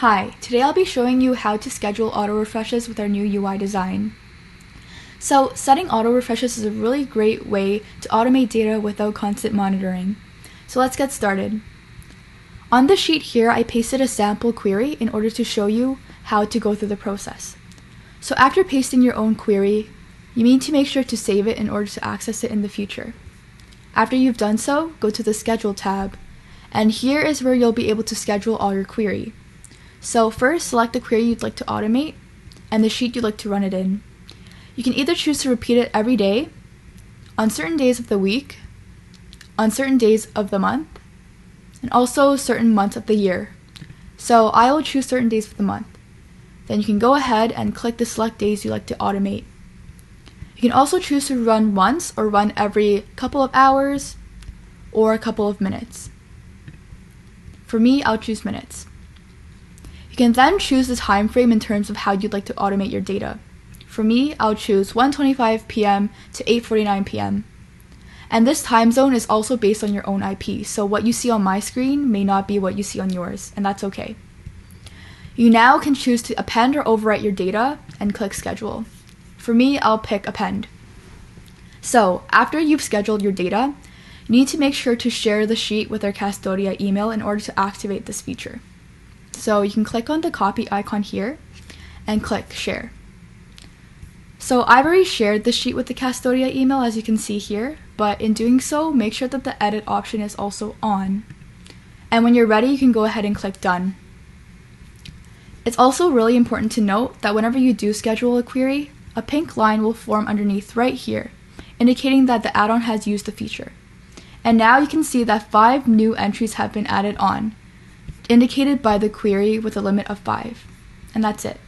Hi, today I'll be showing you how to schedule auto refreshes with our new UI design. So, setting auto refreshes is a really great way to automate data without constant monitoring. So let's get started. On the sheet here, I pasted a sample query in order to show you how to go through the process. So after pasting your own query, you need to make sure to save it in order to access it in the future. After you've done so, go to the Schedule tab, and here is where you'll be able to schedule all your query. So first, select the query you'd like to automate and the sheet you'd like to run it in. You can either choose to repeat it every day, on certain days of the week, on certain days of the month, and also certain months of the year. So I will choose certain days of the month. Then you can go ahead and click the select days you'd like to automate. You can also choose to run once or run every couple of hours or a couple of minutes. For me, I'll choose minutes. You can then choose the time frame in terms of how you'd like to automate your data. For me, I'll choose 1:25 p.m. to 8:49 p.m. And this time zone is also based on your own IP, so what you see on my screen may not be what you see on yours, and that's okay. You now can choose to append or overwrite your data and click Schedule. For me, I'll pick Append. So, after you've scheduled your data, you need to make sure to share the sheet with our Castodia email in order to activate this feature. So you can click on the copy icon here and click Share. So I've already shared the sheet with the Castodia email, as you can see here, but in doing so, make sure that the edit option is also on. And when you're ready, you can go ahead and click Done. It's also really important to note that whenever you do schedule a query, a pink line will form underneath right here, indicating that the add-on has used the feature. And now you can see that 5 new entries have been added on, indicated by the query with a limit of 5. And that's it.